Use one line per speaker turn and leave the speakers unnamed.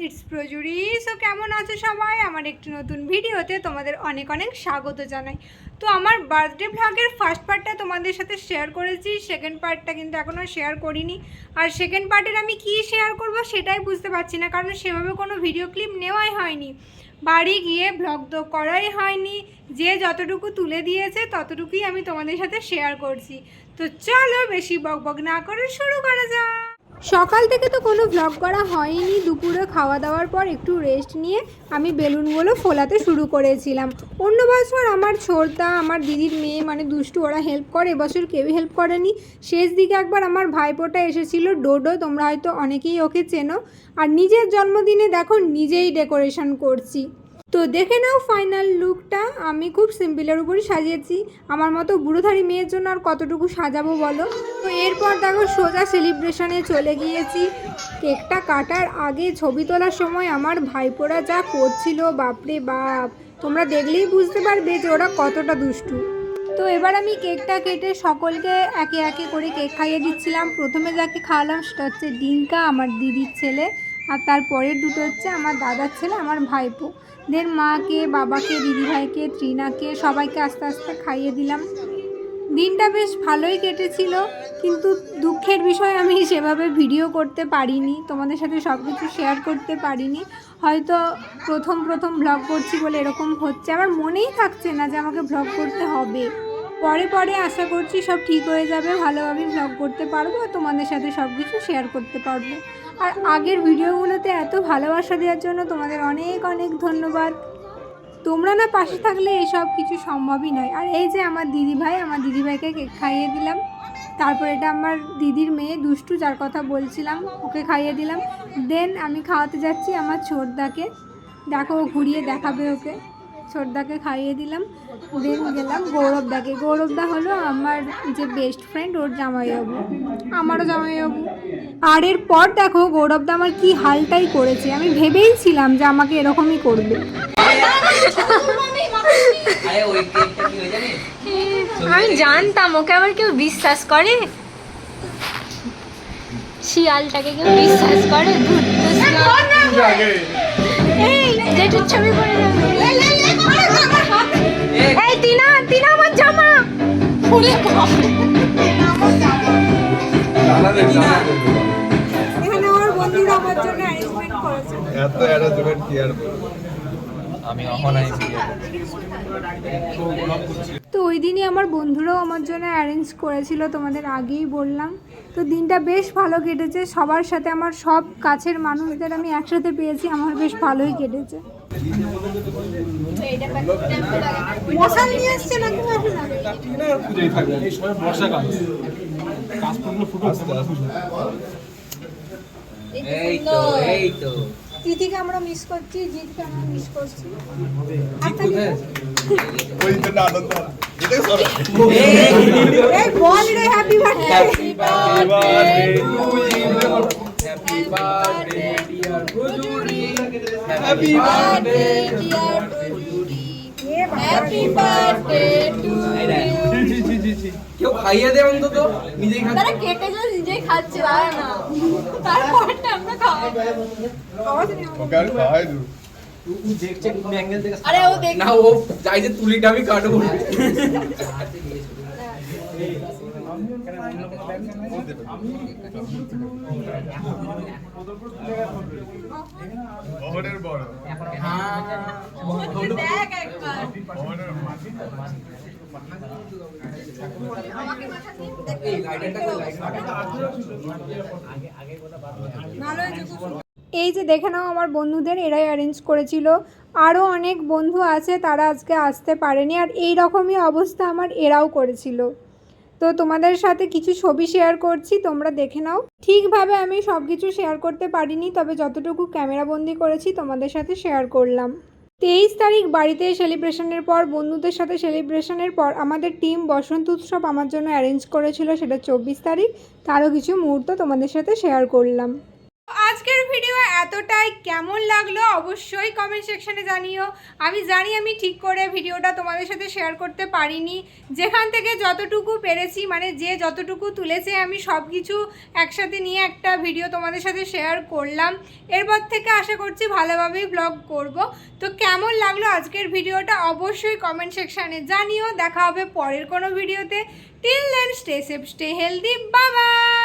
It's প্রজুরি। So কেমন আছো সবাই? আমার একটি নতুন ভিডিওতে তোমাদের অনেক অনেক স্বাগত জানাই। তো আমার বার্থডে ভ্লগের ফার্স্ট পার্টটা তোমাদের সাথে শেয়ার করেছি, সেকেন্ড পার্টটা কিন্তু এখনও শেয়ার করিনি। আর সেকেন্ড পার্টের আমি কি শেয়ার করব সেটাই বুঝতে পারছি না, কারণ সেভাবে কোনো ভিডিও ক্লিপ নেওয়াই হয়নি, বাড়ি গিয়ে ব্লগ তো করাই হয়নি। যে যতটুকু তুলে দিয়েছে ততটুকুই আমি তোমাদের সাথে শেয়ার করছি। তো চলো বেশি বকবক না করে শুরু করা যাক। সকাল থেকে তো কোনো ব্লগ করা হয়নি। দুপুরে খাওয়া দাওয়ার পর একটু রেস্ট নিয়ে আমি বেলুনগুলো ফোলাতে শুরু করেছিলাম। অন্য বছর আমার ছোটদা, আমার দিদির মেয়ে মানে দুষ্টু, ওরা হেল্প করে, এবছর কেউই হেল্প করেনি। শেষ দিকে একবার আমার ভাইপোটা এসেছিল, ডোডো, তোমরা হয়তো অনেকেই ওকে চেনো। আর নিজের জন্মদিনে দেখো নিজেই ডেকোরেশন করছি। তো দেখে নাও ফাইনাল লুকটা। আমি খুব সিম্পলের উপরই সাজিয়েছি। আমার মতো বুড়োধারী মেয়ের জন্য আর কতটুকু সাজাবো বলো। তো এরপর দেখো সোজা সেলিব্রেশনে চলে গিয়েছি। কেকটা কাটার আগে ছবি তোলার সময় আমার ভাইপোরা যা করছিল, বাপরে বাপ, তোমরা দেখলেই বুঝতে পারবে যে ওরা কতটা দুষ্টু। তো এবার আমি কেকটা কেটে সকলকে একে একে করে কেক খাইয়ে দিচ্ছিলাম। প্রথমে যাকে খাওয়ালাম সেটা হচ্ছে ডিঙ্কা, আমার দিদির ছেলে, আর তারপরের দুটো হচ্ছে আমার দাদার ছেলে, আমার ভাইপো। দেন মাকে, বাবাকে, দিদিভাইকে, ত্রিনাকে, সবাইকে আস্তে আস্তে খাইয়ে দিলাম। দিনটা বেশ ভালোই কেটেছিল, কিন্তু দুঃখের বিষয় আমি সেভাবে ভিডিও করতে পারিনি, তোমাদের সাথে সব কিছু শেয়ার করতে পারিনি। হয়তো প্রথম প্রথম ব্লগ করছি বলে এরকম হচ্ছে, আমার মনেই থাকছে না যে আমাকে ব্লগ করতে হবে। পরে পরে আশা করছি সব ঠিক হয়ে যাবে, ভালোভাবে ব্লগ করতে পারবো, তোমাদের সাথে সব কিছু শেয়ার করতে পারবো। আর আগের ভিডিওগুলোতে এত ভালোবাসা দেওয়ার জন্য তোমাদের অনেক অনেক ধন্যবাদ। তোমরা না পাশে থাকলে এসব কিছু সম্ভবই নয়। আর এই যে আমার দিদিভাই, আমার দিদিভাইকে কেক খাইয়ে দিলাম। তারপর এটা আমার দিদির মেয়ে দুষ্টু, যার কথা বলছিলাম, ওকে খাইয়ে দিলাম। দেন আমি খাওয়াতে যাচ্ছি আমার ছোটদাকে, দেখো ঘুরিয়ে দেখাবে ওকে। ছোটদাকে খাইয়ে দিলাম। দেন গেলাম গৌরবদাকে। গৌরবদা হলো আমার যে বেস্ট ফ্রেন্ড, ওর জামাইবাবু, আমারও জামাইবাবু। আর এরপর দেখো গৌরবদা আমার কি হালটাই করেছে। আমি ভেবেইছিলাম যে আমাকে এরকমই করবে।
আমি জানতাম ওকে আবার কেউ বিশ্বাস করে, শিয়ালটাকে কেউ বিশ্বাস করে? এই জেঠুর ছবি করে এই টিনা, টিনা আমার জামা।
এখানে আমার বন্ধুরা আমার জন্য অ্যারেঞ্জমেন্ট করেছে।
এত অ্যারেঞ্জমেন্ট কি আর বলবো, আমি অহনাই।
তো ওই দিনই আমার বন্ধুরাও আমার জন্য অ্যারেঞ্জ করেছিল, তোমাদের আগেই বললাম। তো দিনটা বেশ ভালো কেটেছে, সবার সাথে আমার সব কাছের মানুষদের আমি একসাথে পেয়েছি, আমার বেশ ভালোই কেটেছে। মশাল নিয়ে আসছে নাকি? তিথিকে আমরা মিস করছি, জিতকে আমরা মিস করছি। বল রে happy birthday.
Happy birthday dear Prajuri.
Happy birthday dear Prajuri. Happy birthday to you.
কেউ খাইয়ে দে অন্তত, নিজেই খাচ্ছে।
তারা কেটে যে নিজেই খাচ্ছে, আর না তারপরটা আমরা খাওয়াবো।
ওকে আর খাওয়াই দু। তুই দেখছে কোন অ্যাঙ্গেল থেকে?
আরে ও দেখ
না, ও চাই যে তুলিটা আমি কাটবো। ওহনের বড়।
দেখ একবার
ওহনের
আমাকে পাঠাবি।
এই লাইটটা কই লাইট?
এই যে দেখে নাও আমার বন্ধুদের, এরাই অ্যারেঞ্জ করেছিল। আরও অনেক বন্ধু আছে, তারা আজকে আসতে পারেনি। আর এই রকমই অবস্থা আমার এরাও করেছিল। তো তোমাদের সাথে কিছু ছবি শেয়ার করছি, তোমরা দেখে নাও। ঠিকভাবে আমি সব কিছু শেয়ার করতে পারিনি, তবে যতটুকু ক্যামেরাবন্দি করেছি তোমাদের সাথে শেয়ার করলাম। 23 তারিখ বাড়িতে সেলিব্রেশনের পর, বন্ধুদের সাথে সেলিব্রেশনের পর আমাদের টিম বসন্ত উৎসব আমার জন্য অ্যারেঞ্জ করেছিল, সেটা 24 তারিখ। তারও কিছু মুহূর্ত তোমাদের সাথে শেয়ার করলাম। আজকের ভিডিও এতটাই, কেমন লাগলো অবশ্যই কমেন্ট সেকশনে জানিও। আমি জানি আমি ঠিক করে ভিডিওটা তোমাদের সাথে শেয়ার করতে পারিনি, যেখান থেকে যতটুকু পেরেছি মানে যে যতটুকু তুলেছে আমি সব কিছু একসাথে নিয়ে একটা ভিডিও তোমাদের সাথে শেয়ার করলাম। এরপর থেকে আশা করছি ভালোভাবেই ব্লগ করব। তো কেমন লাগলো আজকের ভিডিওটা অবশ্যই কমেন্ট সেকশনে জানিও। দেখা হবে পরের কোনো ভিডিওতে। Till then stay safe, stay healthy, bye by.